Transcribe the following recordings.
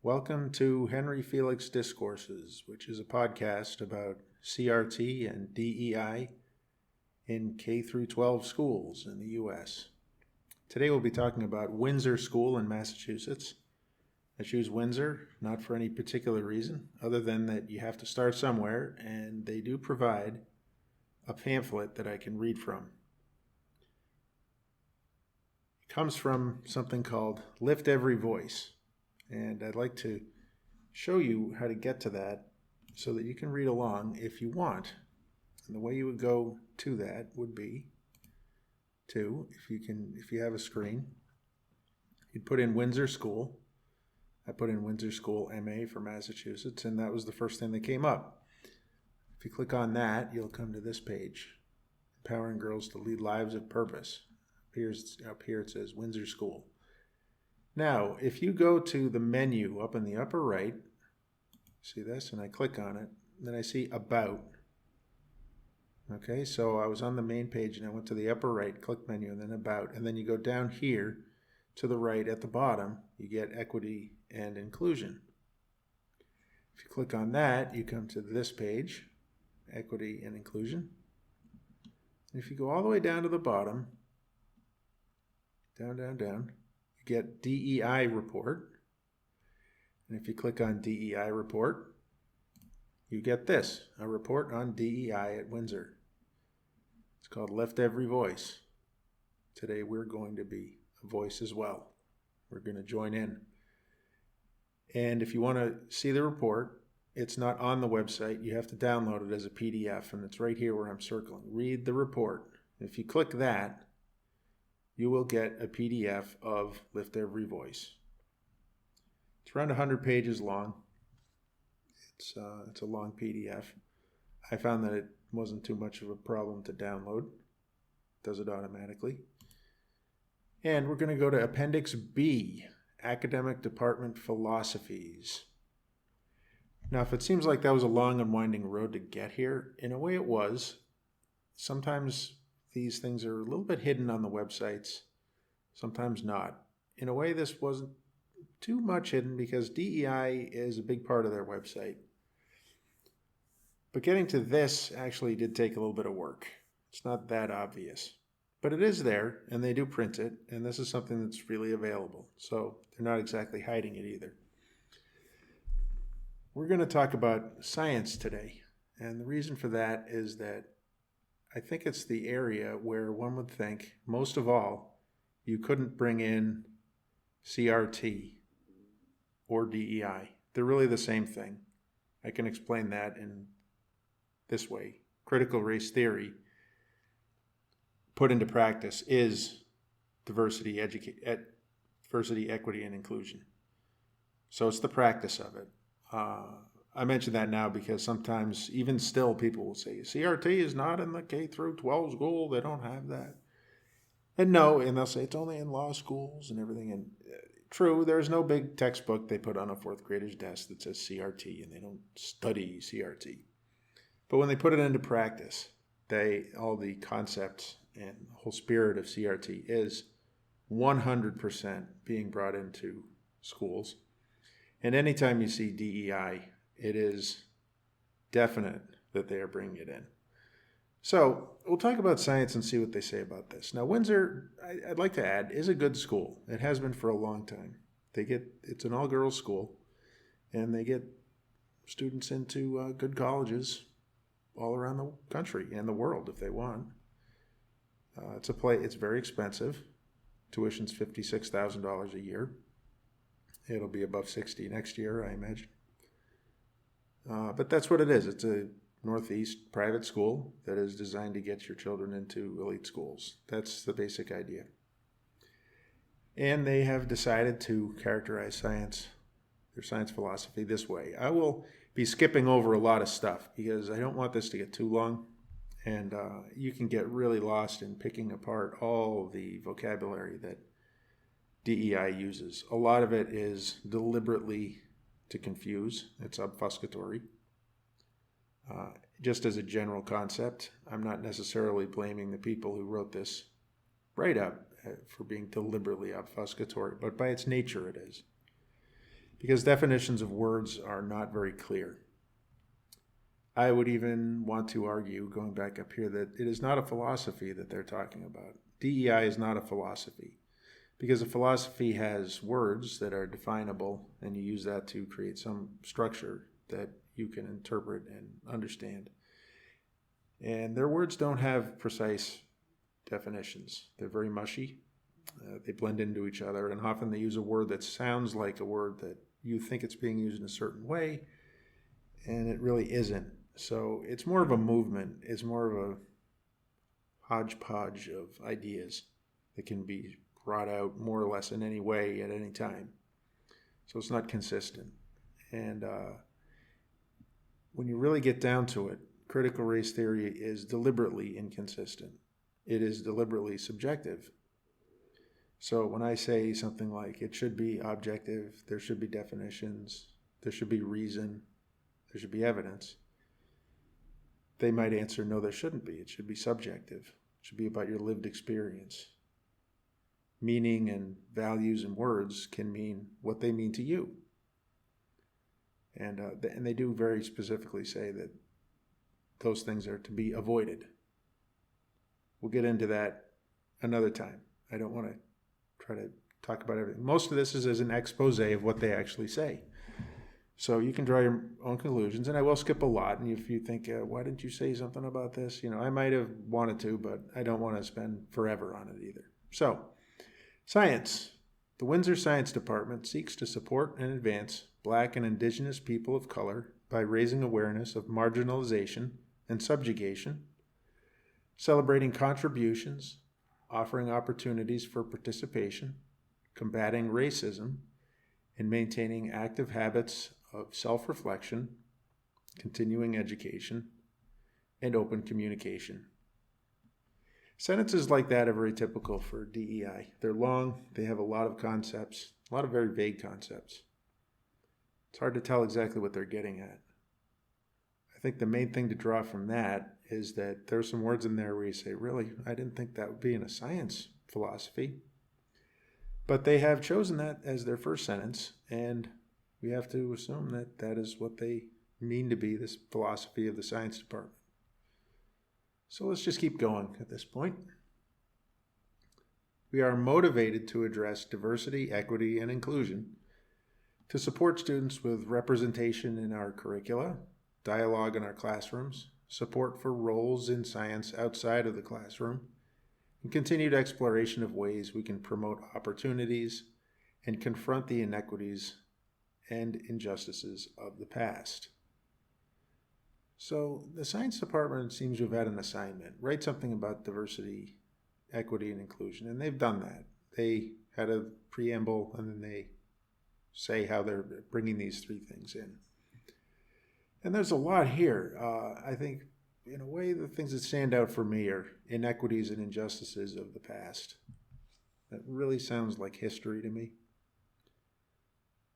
Welcome to Henry Felix Discourses, which is a podcast about CRT and DEI in K through 12 schools in the U.S. Today we'll be talking about Winsor School in Massachusetts. I choose Winsor not for any particular reason, other than that you have to start somewhere, and they do provide a pamphlet that I can read from. It comes from something called Lift Every Voice. And I'd like to show you how to get to that so that you can read along if you want. And the way you would go to that would be if you have a screen, you'd put in Winsor School. I put in Winsor School MA for Massachusetts, and that was the first thing that came up. If you click on that, you'll come to this page, Empowering Girls to Lead Lives of Purpose. Up here it says Winsor School. Now, if you go to the menu up in the upper right, see this, and I click on it, then I see About. Okay, so I was on the main page and I went to the upper right, click menu, and then About, and then you go down here to the right at the bottom, you get Equity and Inclusion. If you click on that, you come to this page, Equity and Inclusion. And if you go all the way down to the bottom, down, get DEI report. And if you click on DEI report, you get this, a report on DEI at Winsor. It's called Lift Every Voice. Today we're going to be a voice as well. We're going to join in. And if you want to see the report, it's not on the website. You have to download it as a PDF, and it's right here where I'm circling. Read the report. If you click that, you will get a PDF of Lift Every Voice. It's around 100 pages long. It's a long PDF. I found that it wasn't too much of a problem to download. It does it automatically. And we're going to go to Appendix B, Academic Department Philosophies. Now, if it seems like that was a long and winding road to get here, in a way it was. Sometimes these things are a little bit hidden on the websites, sometimes not. In a way, this wasn't too much hidden because DEI is a big part of their website. But getting to this actually did take a little bit of work. It's not that obvious. But it is there, and they do print it, and this is something that's freely available. So they're not exactly hiding it either. We're going to talk about science today. And the reason for that is that I think it's the area where one would think, most of all, you couldn't bring in CRT or DEI. They're really the same thing. I can explain that in this way. Critical race theory put into practice is diversity, equity, and inclusion. So it's the practice of it. I mention that now because sometimes, even still, people will say, CRT is not in the K through 12 school. They don't have that. And no, and they'll say it's only in law schools and everything. And true, there's no big textbook they put on a fourth grader's desk that says CRT, and they don't study CRT. But when they put it into practice, all the concepts and the whole spirit of CRT is 100% being brought into schools. And anytime you see DEI, it is definite that they are bringing it in. So we'll talk about science and see what they say about this. Now, Winsor, I'd like to add, is a good school. It has been for a long time. It's an all-girls school, and they get students into good colleges all around the country and the world if they want. It's very expensive. Tuition's $56,000 a year. It'll be above 60 next year, I imagine. But that's what it is. It's a Northeast private school that is designed to get your children into elite schools. That's the basic idea. And they have decided to characterize their science philosophy this way. I will be skipping over a lot of stuff because I don't want this to get too long. And you can get really lost in picking apart all the vocabulary that DEI uses. A lot of it is deliberately to confuse. It's obfuscatory. Just as a general concept, I'm not necessarily blaming the people who wrote this write-up for being deliberately obfuscatory, but by its nature it is. because definitions of words are not very clear. I would even want to argue, going back up here, that it is not a philosophy that they're talking about. DEI is not a philosophy, because a philosophy has words that are definable, and you use that to create some structure that you can interpret and understand. And their words don't have precise definitions. They're very mushy. They blend into each other, and often they use a word that sounds like a word that you think it's being used in a certain way, and it really isn't. So it's more of a movement. It's more of a hodgepodge of ideas that can be brought out more or less in any way at any time. So it's not consistent. And when you really get down to it, critical race theory is deliberately inconsistent. It is deliberately subjective. So when I say something like it should be objective, there should be definitions, there should be reason, there should be evidence, they might answer, no, there shouldn't be. It should be subjective. It should be about your lived experience. Meaning and values and words can mean what they mean to you. And they do very specifically say that those things are to be avoided. We'll get into that another time. I don't want to try to talk about everything. Most of this is as an expose of what they actually say. So you can draw your own conclusions, and I will skip a lot. And if you think, why didn't you say something about this? I might have wanted to, but I don't want to spend forever on it either. So, science. The Winsor Science Department seeks to support and advance Black and Indigenous people of color by raising awareness of marginalization and subjugation, celebrating contributions, offering opportunities for participation, combating racism, and maintaining active habits of self-reflection, continuing education, and open communication. Sentences like that are very typical for DEI. They're long, they have a lot of concepts, a lot of very vague concepts. It's hard to tell exactly what they're getting at. I think the main thing to draw from that is that there's some words in there where you say, really, I didn't think that would be in a science philosophy. But they have chosen that as their first sentence, and we have to assume that that is what they mean to be, this philosophy of the science department. So let's just keep going at this point. We are motivated to address diversity, equity, and inclusion, to support students with representation in our curricula, dialogue in our classrooms, support for roles in science outside of the classroom, and continued exploration of ways we can promote opportunities and confront the inequities and injustices of the past. So the science department seems to have had an assignment, write something about diversity, equity, and inclusion, and they've done that. They had a preamble, and then they say how they're bringing these three things in. And there's a lot here. I think, in a way, the things that stand out for me are inequities and injustices of the past. That really sounds like history to me.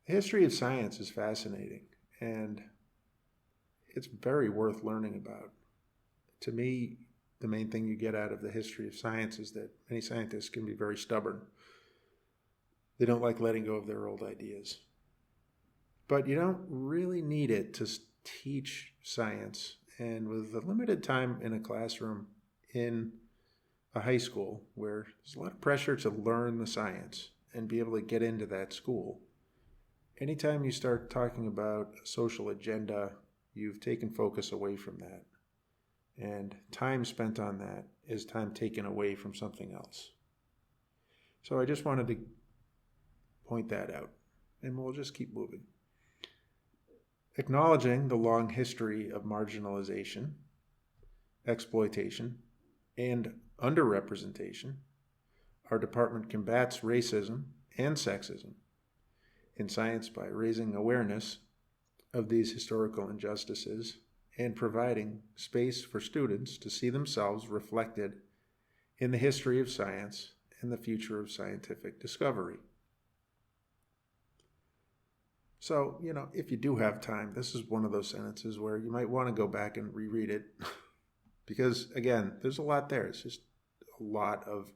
The history of science is fascinating, and it's very worth learning about. To me, the main thing you get out of the history of science is that many scientists can be very stubborn. They don't like letting go of their old ideas. But you don't really need it to teach science. And with the limited time in a classroom in a high school where there's a lot of pressure to learn the science and be able to get into that school, anytime you start talking about a social agenda, you've taken focus away from that. And time spent on that is time taken away from something else. So I just wanted to point that out, and we'll just keep moving. Acknowledging the long history of marginalization, exploitation, and underrepresentation, our department combats racism and sexism in science by raising awareness of these historical injustices and providing space for students to see themselves reflected in the history of science and the future of scientific discovery. So, if you do have time, this is one of those sentences where you might want to go back and reread it because, again, there's a lot there. It's just a lot of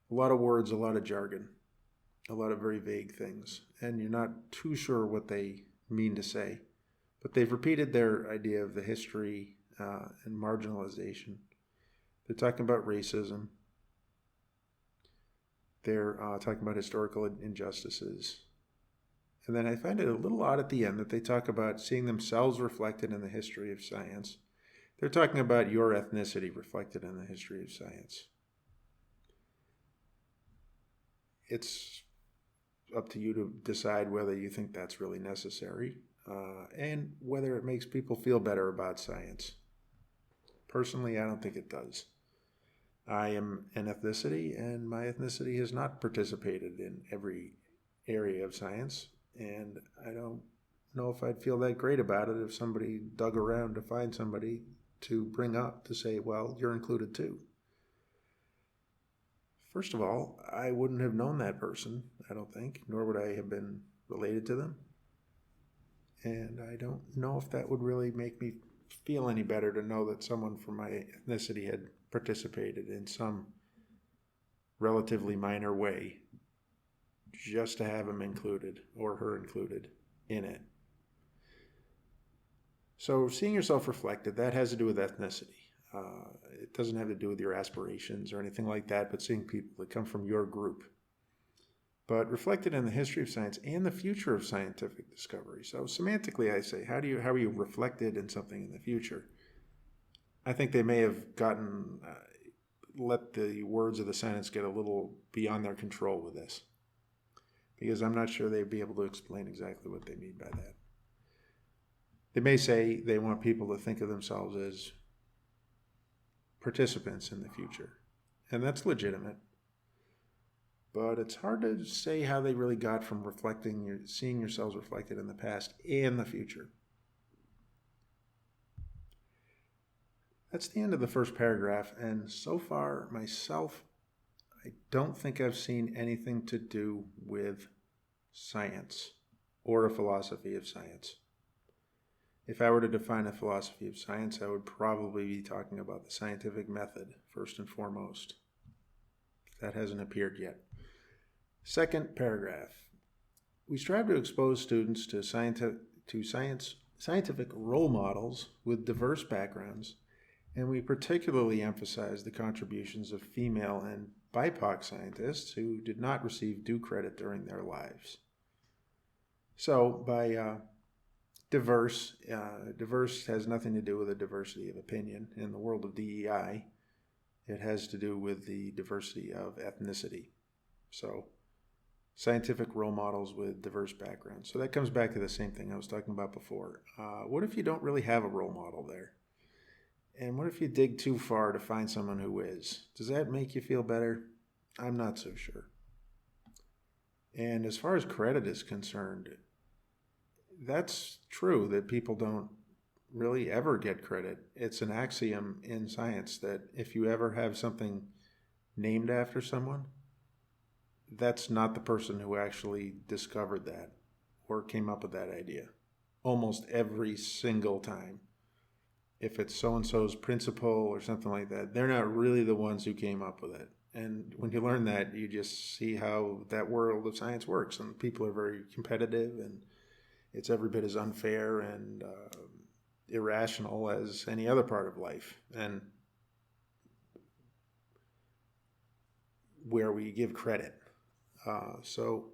words, a lot of jargon. a lot of very vague things, and you're not too sure what they mean to say. But they've repeated their idea of the history and marginalization. They're talking about racism. They're talking about historical injustices. And then I find it a little odd at the end that they talk about seeing themselves reflected in the history of science. They're talking about your ethnicity reflected in the history of science. It's up to you to decide whether you think that's really necessary and whether it makes people feel better about science. Personally, I don't think it does. I am an ethnicity, and my ethnicity has not participated in every area of science, and I don't know if I'd feel that great about it if somebody dug around to find somebody to bring up to say, well, you're included too. First of all, I wouldn't have known that person, I don't think, nor would I have been related to them. And I don't know if that would really make me feel any better to know that someone from my ethnicity had participated in some relatively minor way just to have him included or her included in it. So seeing yourself reflected, that has to do with ethnicity. It doesn't have to do with your aspirations or anything like that, but seeing people that come from your group. But reflected in the history of science and the future of scientific discovery. So semantically, I say, how are you reflected in something in the future? I think they may have let the words of the sentence get a little beyond their control with this, because I'm not sure they'd be able to explain exactly what they mean by that. They may say they want people to think of themselves as participants in the future, and that's legitimate. But it's hard to say how they really got from seeing yourselves reflected in the past and the future. That's the end of the first paragraph, and so far, myself, I don't think I've seen anything to do with science or a philosophy of science. If I were to define a philosophy of science, I would probably be talking about the scientific method, first and foremost. That hasn't appeared yet. Second paragraph. We strive to expose students to scientific role models with diverse backgrounds, and we particularly emphasize the contributions of female and BIPOC scientists who did not receive due credit during their lives. So by diverse has nothing to do with a diversity of opinion. In the world of DEI, it has to do with the diversity of ethnicity. So scientific role models with diverse backgrounds. So that comes back to the same thing I was talking about before. What if you don't really have a role model there? And what if you dig too far to find someone who is? Does that make you feel better? I'm not so sure. And as far as credit is concerned, that's true that people don't really ever get credit. It's an axiom in science that if you ever have something named after someone, that's not the person who actually discovered that or came up with that idea. Almost every single time. If it's so-and-so's principal or something like that, they're not really the ones who came up with it. And when you learn that, you just see how that world of science works. And people are very competitive, and it's every bit as unfair and irrational as any other part of life. And where we give credit. So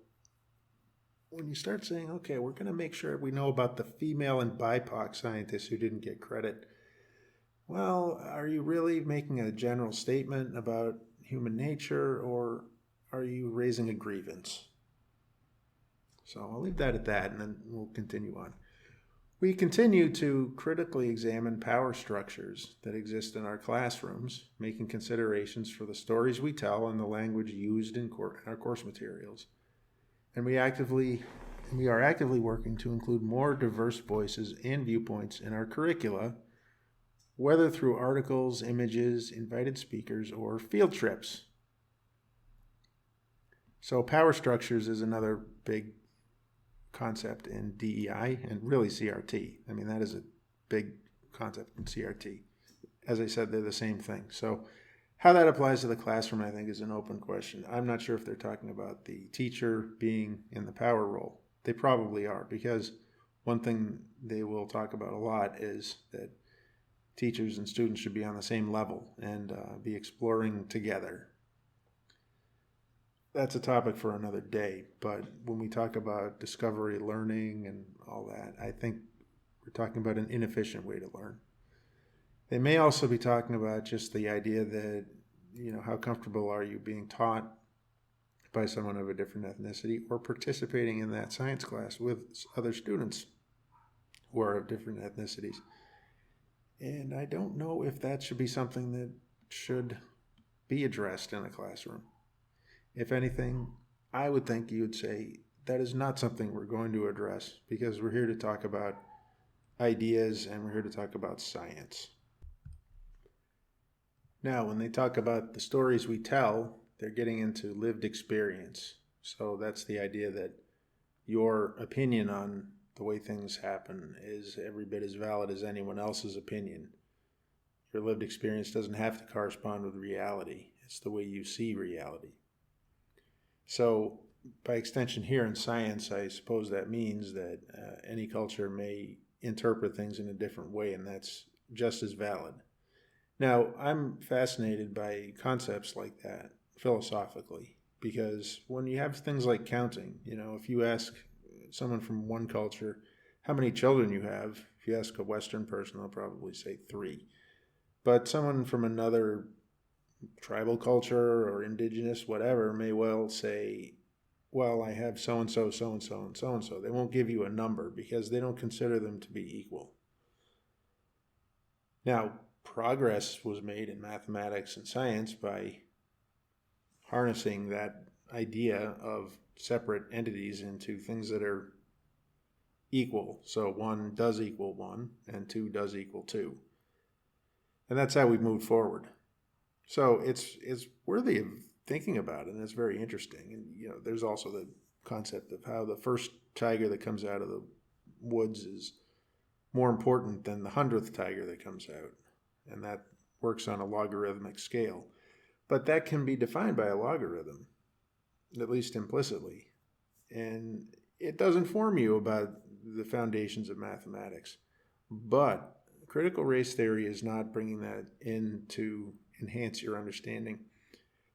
when you start saying, okay, we're going to make sure we know about the female and BIPOC scientists who didn't get credit, well, are you really making a general statement about human nature, or are you raising a grievance? So I'll leave that at that, and then we'll continue on. We continue to critically examine power structures that exist in our classrooms, making considerations for the stories we tell and the language used in our course materials. And we are actively working to include more diverse voices and viewpoints in our curricula, whether through articles, images, invited speakers, or field trips. So power structures is another big concept in DEI and really CRT. I mean, that is a big concept in CRT. As I said, they're the same thing. So How that applies to the classroom, I think, is an open question. I'm not sure if they're talking about the teacher being in the power role. They probably are, because one thing they will talk about a lot is that teachers and students should be on the same level and be exploring together. That's a topic for another day, but when we talk about discovery learning and all that, I think we're talking about an inefficient way to learn. They may also be talking about just the idea that, how comfortable are you being taught by someone of a different ethnicity or participating in that science class with other students who are of different ethnicities. And I don't know if that should be something that should be addressed in a classroom. If anything, I would think you would say that is not something we're going to address, because we're here to talk about ideas and we're here to talk about science. Now, when they talk about the stories we tell, they're getting into lived experience. So that's the idea that your opinion on the way things happen is every bit as valid as anyone else's opinion. Your lived experience doesn't have to correspond with reality. It's the way you see reality. So by extension here in science, I suppose that means that any culture may interpret things in a different way, and that's just as valid. Now, I'm fascinated by concepts like that philosophically, because when you have things like counting, if you ask someone from one culture how many children you have, if you ask a Western person, they'll probably say 3. But someone from another tribal culture or indigenous, whatever, may well say, well, I have so-and-so, so-and-so, and so-and-so. They won't give you a number because they don't consider them to be equal. Now, progress was made in mathematics and science by harnessing that idea of separate entities into things that are equal. So 1 does equal 1 and 2 does equal 2. And that's how we moved forward. So it's worthy of thinking about, and it's very interesting. And there's also the concept of how the first tiger that comes out of the woods is more important than the 100th tiger that comes out, and that works on a logarithmic scale. But that can be defined by a logarithm, at least implicitly, and it does inform you about the foundations of mathematics. But critical race theory is not bringing that in to enhance your understanding.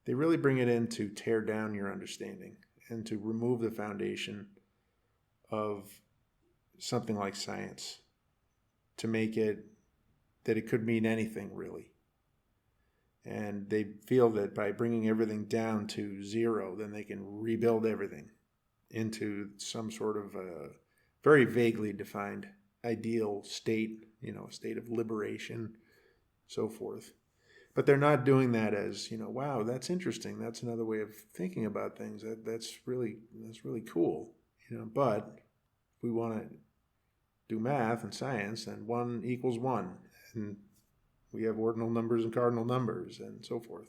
They really bring it in to tear down your understanding and to remove the foundation of something like science, to make it that it could mean anything, really. And they feel that by bringing everything down to 0, then they can rebuild everything into some sort of a very vaguely defined ideal state, a state of liberation, so forth. But they're not doing that as, wow, that's interesting. That's another way of thinking about things. That's really cool. But if we want to do math and science, then 1 equals 1. And we have ordinal numbers and cardinal numbers and so forth.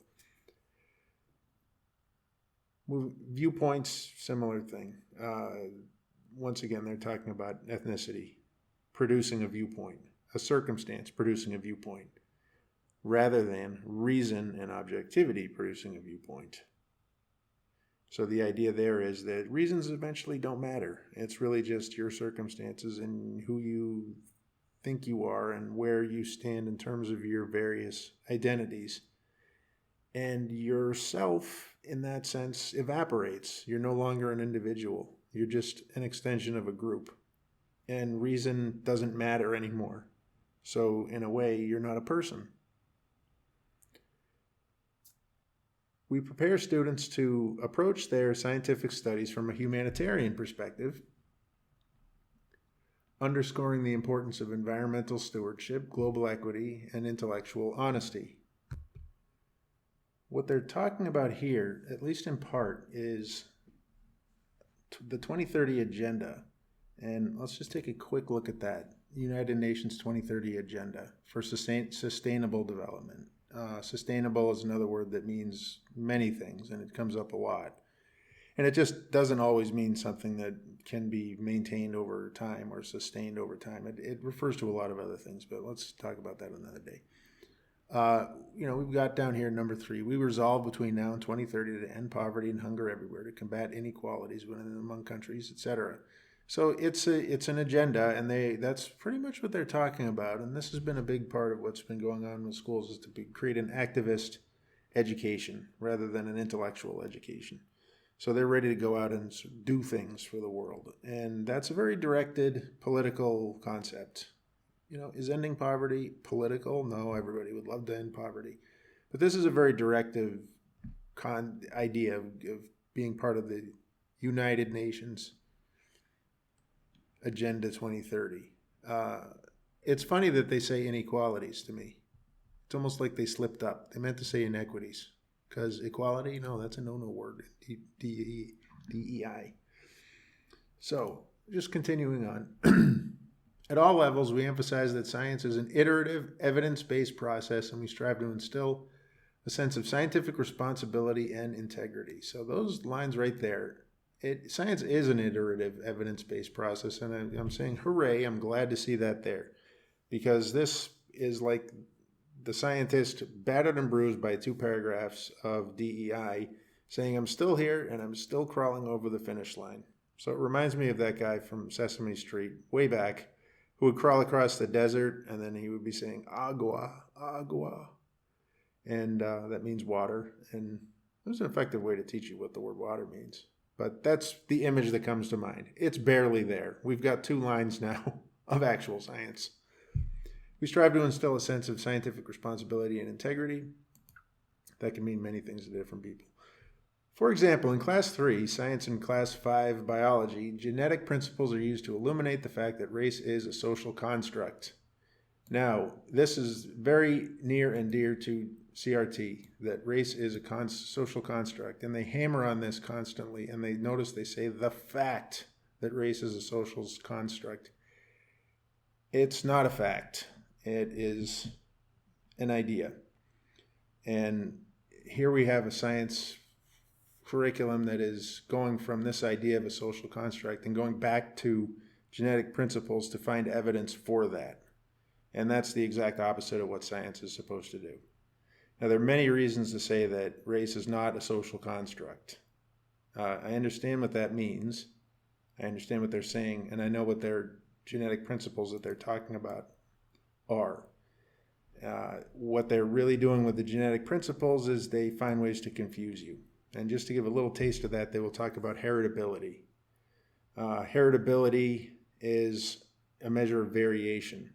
Viewpoints, similar thing. Once again, they're talking about ethnicity producing a viewpoint, a circumstance producing a viewpoint, rather than reason and objectivity producing a viewpoint. So the idea there is that reasons eventually don't matter. It's really just your circumstances and who you think you are and where you stand in terms of your various identities. And yourself, in that sense, evaporates. You're no longer an individual. You're just an extension of a group. And reason doesn't matter anymore. So in a way, you're not a person. We prepare students to approach their scientific studies from a humanitarian perspective, underscoring the importance of environmental stewardship, global equity, and intellectual honesty. What they're talking about here, at least in part, is the 2030 Agenda. And let's just take a quick look at that. United Nations 2030 Agenda for Sustainable Development. Sustainable is another word that means many things, and it comes up a lot. And it just doesn't always mean something that can be maintained over time or sustained over time. It refers to a lot of other things, but let's talk about that another day. We've got down here number 3. We resolve between now and 2030 to end poverty and hunger everywhere, to combat inequalities within and among countries, etc. So it's an agenda, and that's pretty much what they're talking about. And this has been a big part of what's been going on with schools, is to create an activist education rather than an intellectual education. So they're ready to go out and do things for the world. And that's a very directed political concept. Is ending poverty political? No, everybody would love to end poverty. But this is a very directive idea of being part of the United Nations Agenda 2030. It's funny that they say inequalities to me. It's almost like they slipped up. They meant to say inequities. Because equality, no, that's a no-no word. DEI. So, just continuing on. At all levels, we emphasize that science is an iterative, evidence-based process, and we strive to instill a sense of scientific responsibility and integrity. So those lines right there, science is an iterative, evidence-based process, and I'm saying, hooray, I'm glad to see that there. Because this is like the scientist battered and bruised by 2 paragraphs of DEI saying, I'm still here and I'm still crawling over the finish line. So it reminds me of that guy from Sesame Street way back who would crawl across the desert and then he would be saying, agua, agua. And that means water. And it was an effective way to teach you what the word water means. But that's the image that comes to mind. It's barely there. We've got 2 lines now of actual science. We strive to instill a sense of scientific responsibility and integrity. That can mean many things to different people. For example, in Class 3, Science, and Class 5, Biology, genetic principles are used to illuminate the fact that race is a social construct. Now, this is very near and dear to CRT, that race is a social construct, and they hammer on this constantly, and they say the fact that race is a social construct. It's not a fact. It is an idea. And here we have a science curriculum that is going from this idea of a social construct and going back to genetic principles to find evidence for that. And that's the exact opposite of what science is supposed to do. Now, there are many reasons to say that race is not a social construct. I understand what that means. I understand what they're saying, and I know what their genetic principles that they're talking about are. What they're really doing with the genetic principles is they find ways to confuse you. And just to give a little taste of that, they will talk about heritability. Heritability is a measure of variation.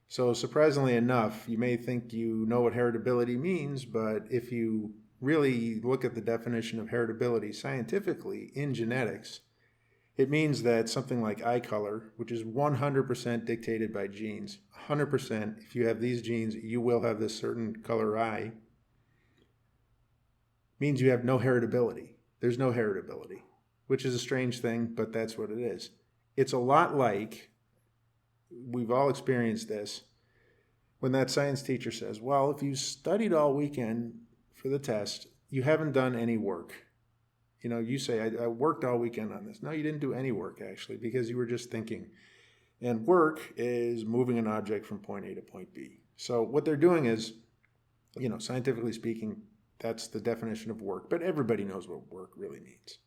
So surprisingly enough, you may think you know what heritability means, but if you really look at the definition of heritability scientifically in genetics, it means that something like eye color, which is 100% dictated by genes, 100%, if you have these genes, you will have this certain color eye, means you have no heritability. There's no heritability, which is a strange thing, but that's what it is. It's a lot like, we've all experienced this, when that science teacher says, well, if you studied all weekend for the test, you haven't done any work. You say, I worked all weekend on this. No, you didn't do any work, actually, because you were just thinking. And work is moving an object from point A to point B. So what they're doing is, scientifically speaking, that's the definition of work. But everybody knows what work really means.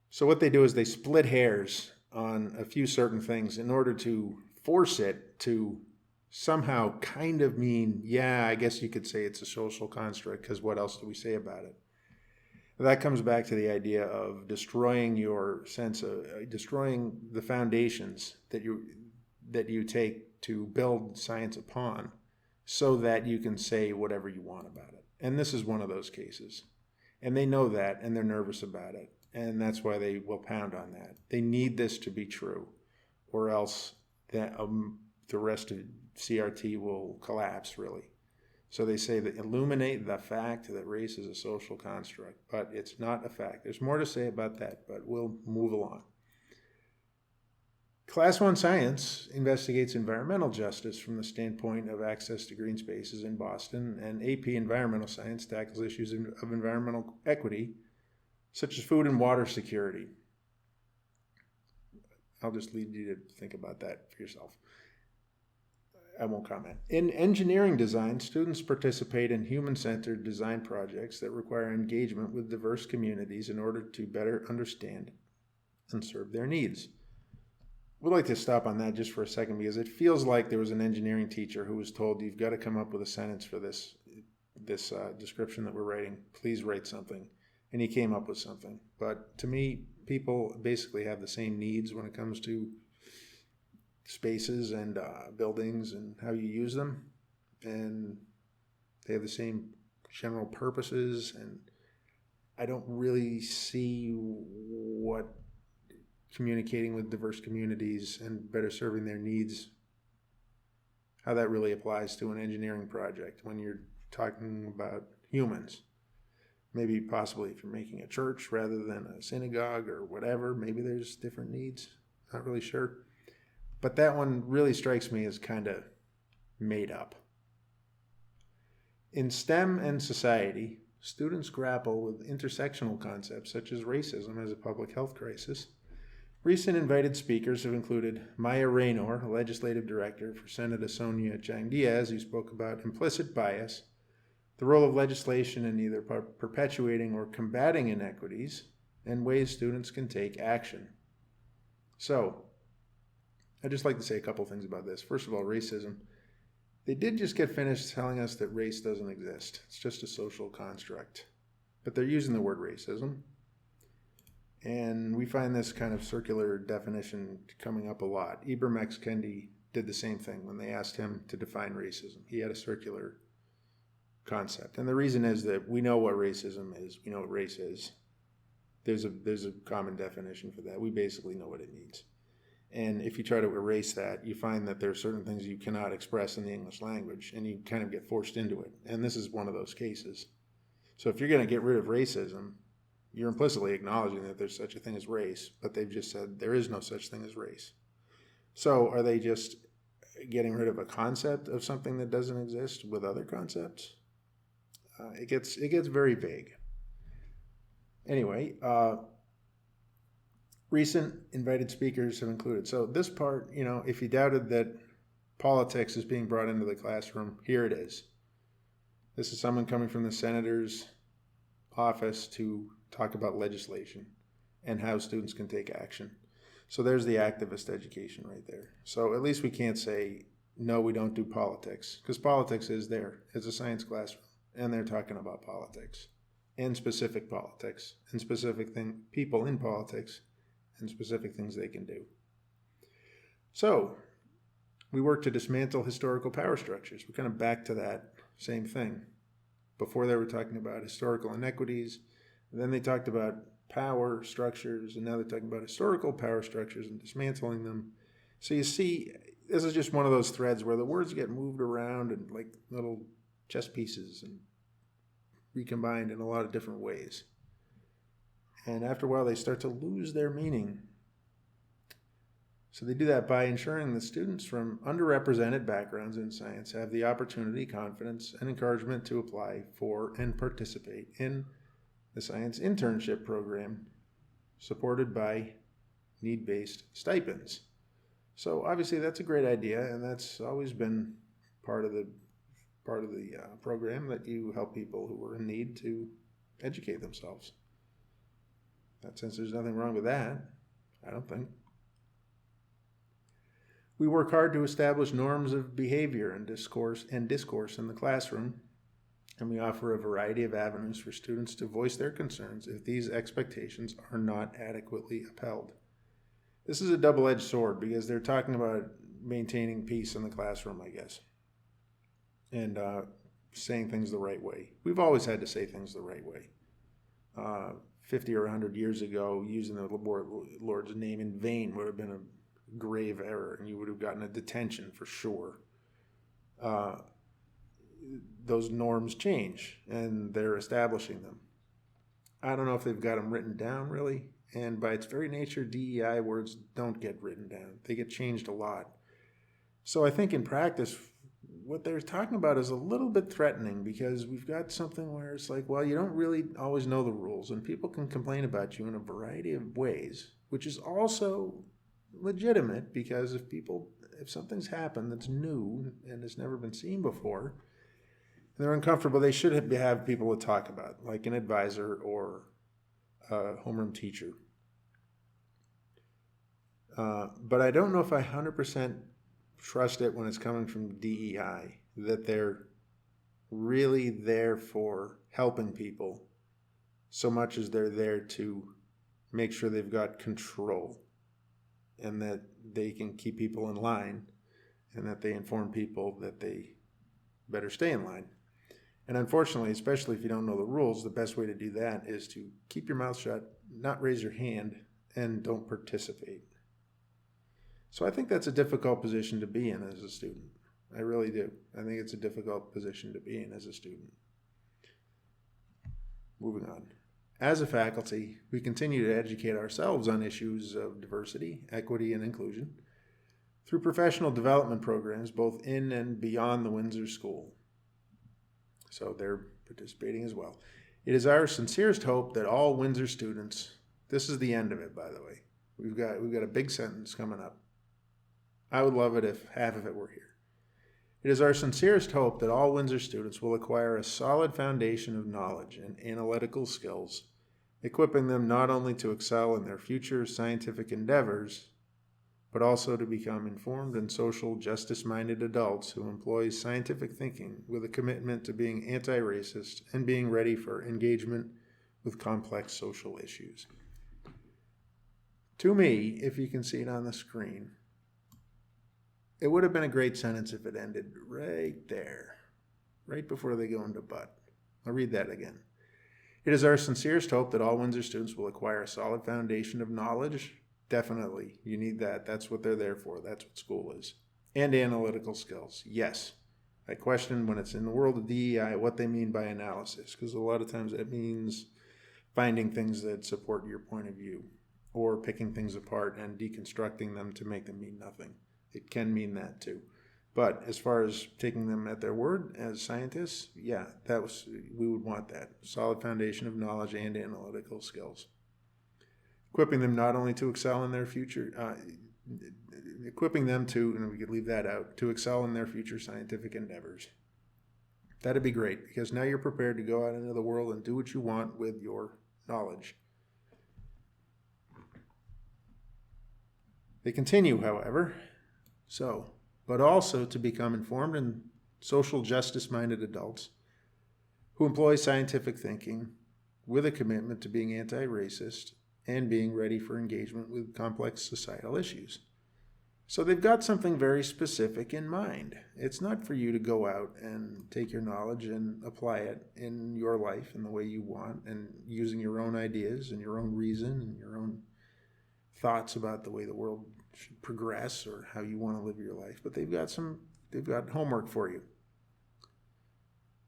So what they do is they split hairs on a few certain things in order to force it to somehow kind of mean, yeah, I guess you could say it's a social construct, because what else do we say about it? That comes back to the idea of destroying your sense of, destroying the foundations that you take to build science upon so that you can say whatever you want about it. And this is one of those cases. And they know that, and they're nervous about it. And that's why they will pound on that. They need this to be true, or else the rest of CRT will collapse, really. So they say that illuminate the fact that race is a social construct, but it's not a fact. There's more to say about that, but we'll move along. Class 1 science investigates environmental justice from the standpoint of access to green spaces in Boston, and AP environmental science tackles issues of environmental equity, such as food and water security. I'll just leave you to think about that for yourself. I won't comment. In engineering design, students participate in human-centered design projects that require engagement with diverse communities in order to better understand and serve their needs. We'd like to stop on that just for a second because it feels like there was an engineering teacher who was told, you've got to come up with a sentence for this description that we're writing. Please write something. And he came up with something. But to me, people basically have the same needs when it comes to spaces and buildings and how you use them, and they have the same general purposes, and I don't really see what communicating with diverse communities and better serving their needs, how that really applies to an engineering project when you're talking about humans. Maybe possibly if you're making a church rather than a synagogue or whatever, maybe there's different needs, not really sure. But that one really strikes me as kind of made up. In STEM and society, students grapple with intersectional concepts such as racism as a public health crisis. Recent invited speakers have included Maya Raynor, legislative director for Senator Sonia Chang Diaz, who spoke about implicit bias, the role of legislation in either perpetuating or combating inequities, and ways students can take action. So, I'd just like to say a couple things about this. First of all, racism. They did just get finished telling us that race doesn't exist. It's just a social construct. But they're using the word racism. And we find this kind of circular definition coming up a lot. Ibram X. Kendi did the same thing when they asked him to define racism. He had a circular concept. And the reason is that we know what racism is. We know what race is. There's a common definition for that. We basically know what it means. And if you try to erase that, you find that there are certain things you cannot express in the English language, and you kind of get forced into it. And this is one of those cases. So if you're going to get rid of racism, you're implicitly acknowledging that there's such a thing as race, but they've just said there is no such thing as race. So are they just getting rid of a concept of something that doesn't exist with other concepts? It gets very vague. Anyway, recent invited speakers have included. So this part, if you doubted that politics is being brought into the classroom, here it is. This is someone coming from the senator's office to talk about legislation and how students can take action. So there's the activist education right there. So at least we can't say, no, we don't do politics, because politics is there. It's a science classroom, and they're talking about politics and specific politics and specific people in politics and specific things they can do. So we work to dismantle historical power structures. We're kind of back to that same thing. Before they were talking about historical inequities, and then they talked about power structures, and now they're talking about historical power structures and dismantling them. So you see, this is just one of those threads where the words get moved around and like little chess pieces and recombined in a lot of different ways. And after a while, they start to lose their meaning. So they do that by ensuring that students from underrepresented backgrounds in science have the opportunity, confidence, and encouragement to apply for and participate in the science internship program supported by need-based stipends. So obviously that's a great idea, and that's always been part of the program, that you help people who are in need to educate themselves. In that sense, there's nothing wrong with that, I don't think. We work hard to establish norms of behavior and discourse in the classroom, and we offer a variety of avenues for students to voice their concerns if these expectations are not adequately upheld. This is a double-edged sword because they're talking about maintaining peace in the classroom, I guess, and saying things the right way. We've always had to say things the right way. 50 or 100 years ago, using the Lord's name in vain would have been a grave error, and you would have gotten a detention for sure. Those norms change, and they're establishing them. I don't know if they've got them written down, really, and by its very nature, DEI words don't get written down. They get changed a lot. So I think in practice, what they're talking about is a little bit threatening, because we've got something where it's like, well, you don't really always know the rules, and people can complain about you in a variety of ways, which is also legitimate, because if people if something's happened that's new and has never been seen before, and they're uncomfortable, they should have people to talk about, like an advisor or a homeroom teacher. But I don't know if I 100% trust it when it's coming from DEI, that they're really there for helping people so much as they're there to make sure they've got control and that they can keep people in line and that they inform people that they better stay in line. And unfortunately, especially if you don't know the rules, the best way to do that is to keep your mouth shut, not raise your hand, and don't participate. So I think that's a difficult position to be in as a student. I really do. I think it's a difficult position to be in as a student. Moving on. As a faculty, we continue to educate ourselves on issues of diversity, equity, and inclusion through professional development programs both in and beyond the Winsor School. So they're participating as well. It is our sincerest hope that all Winsor students, this is the end of it, by the way. We've got a big sentence coming up. I would love it if half of it were here. It is our sincerest hope that all Winsor students will acquire a solid foundation of knowledge and analytical skills, equipping them not only to excel in their future scientific endeavors, but also to become informed and social justice-minded adults who employ scientific thinking with a commitment to being anti-racist and being ready for engagement with complex social issues. To me, if you can see it on the screen, it would have been a great sentence if it ended right there, right before they go into but. I'll read that again. It is our sincerest hope that all Winsor students will acquire a solid foundation of knowledge. Definitely, you need that. That's what they're there for. That's what school is. And analytical skills. Yes. I question when it's in the world of DEI what they mean by analysis, because a lot of times that means finding things that support your point of view or picking things apart and deconstructing them to make them mean nothing. It can mean that too. But as far as taking them at their word as scientists, yeah, we would want that. Solid foundation of knowledge and analytical skills. Equipping them not only to excel in their future, equipping them to, and we could leave that out, to excel in their future scientific endeavors. That'd be great, because now you're prepared to go out into the world and do what you want with your knowledge. They continue, however, but also to become informed and social justice-minded adults who employ scientific thinking with a commitment to being anti-racist and being ready for engagement with complex societal issues. So they've got something very specific in mind. It's not for you to go out and take your knowledge and apply it in your life in the way you want and using your own ideas and your own reason and your own thoughts about the way the world should progress or how you want to live your life. But they've got homework for you.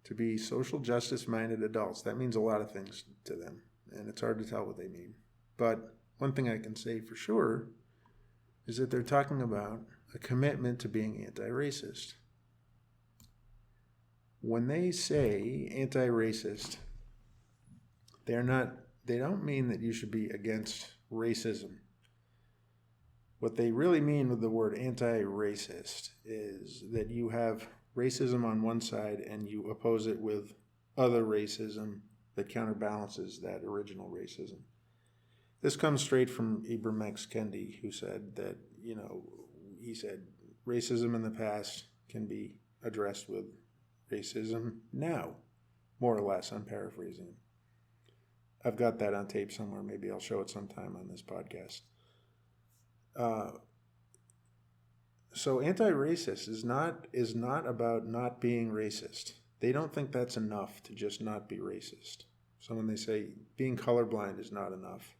To be social justice minded adults, that means a lot of things to them, and it's hard to tell what they mean. But one thing I can say for sure is that they're talking about a commitment to being anti-racist. When they say anti-racist, they don't mean that you should be against racism. What they really mean with the word anti-racist is that you have racism on one side and you oppose it with other racism that counterbalances that original racism. This comes straight from Ibram X. Kendi, who said that, he said racism in the past can be addressed with racism now, more or less. I'm paraphrasing. I've got that on tape somewhere. Maybe I'll show it sometime on this podcast. So anti-racist is not about not being racist. They don't think that's enough to just not be racist. So when they say being colorblind is not enough,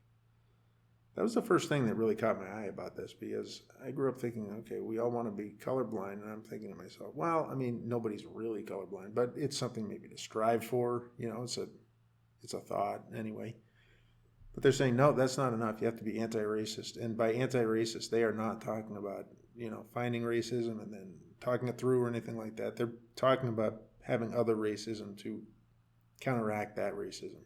that was the first thing that really caught my eye about this, because I grew up thinking, okay, we all want to be colorblind, and I'm thinking to myself, well, I mean, nobody's really colorblind, but it's something maybe to strive for. It's a thought anyway. But they're saying, no, that's not enough. You have to be anti-racist. And by anti-racist, they are not talking about, finding racism and then talking it through or anything like that. They're talking about having other racism to counteract that racism.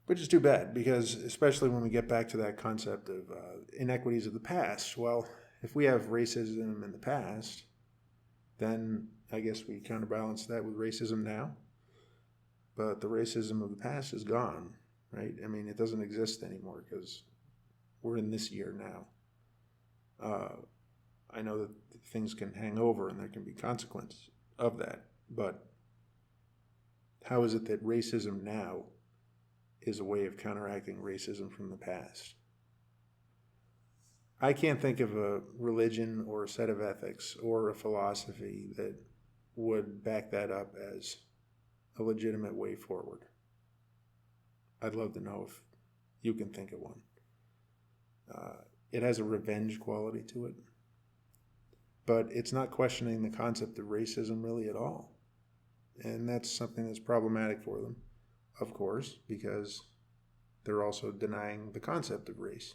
Which is too bad, because especially when we get back to that concept of inequities of the past, well, if we have racism in the past, then I guess we counterbalance that with racism now. But the racism of the past is gone, right? I mean, it doesn't exist anymore because we're in this year now. I know that things can hang over and there can be consequences of that, but how is it that racism now is a way of counteracting racism from the past? I can't think of a religion or a set of ethics or a philosophy that would back that up as a legitimate way forward. I'd love to know if you can think of one. It has a revenge quality to it, but it's not questioning the concept of racism really at all. And that's something that's problematic for them, of course, because they're also denying the concept of race.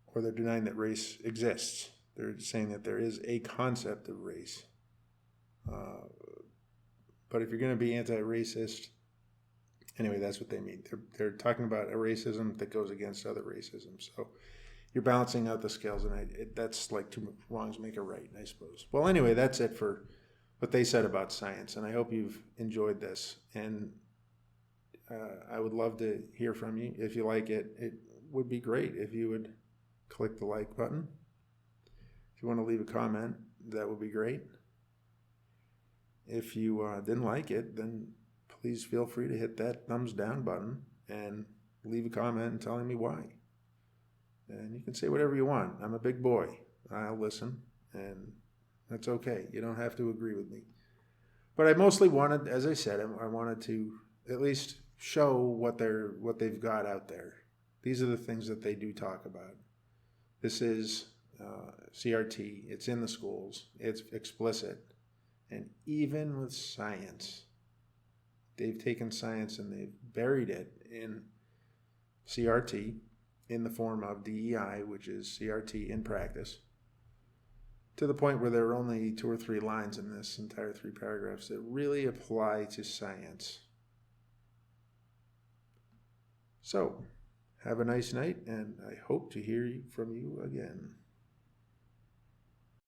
Or they're denying that race exists. They're saying that there is a concept of race. But if you're going to be anti-racist, anyway, that's what they mean. They're talking about a racism that goes against other racism. So you're balancing out the scales, and that's like two wrongs make a right, I suppose. Well, anyway, that's it for what they said about science, and I hope you've enjoyed this. And I would love to hear from you. If you like it, it would be great if you would click the like button. If you want to leave a comment, that would be great. If you didn't like it, then please feel free to hit that thumbs down button and leave a comment telling me why. And you can say whatever you want. I'm a big boy. I'll listen, and that's okay. You don't have to agree with me. But I mostly wanted, as I said, I wanted to at least show what they've got out there. These are the things that they do talk about. This is CRT. It's in the schools. It's explicit. And even with science, they've taken science and they've buried it in CRT in the form of DEI, which is CRT in practice, to the point where there are only 2 or 3 lines in this entire 3 paragraphs that really apply to science. So, have a nice night, and I hope to hear from you again.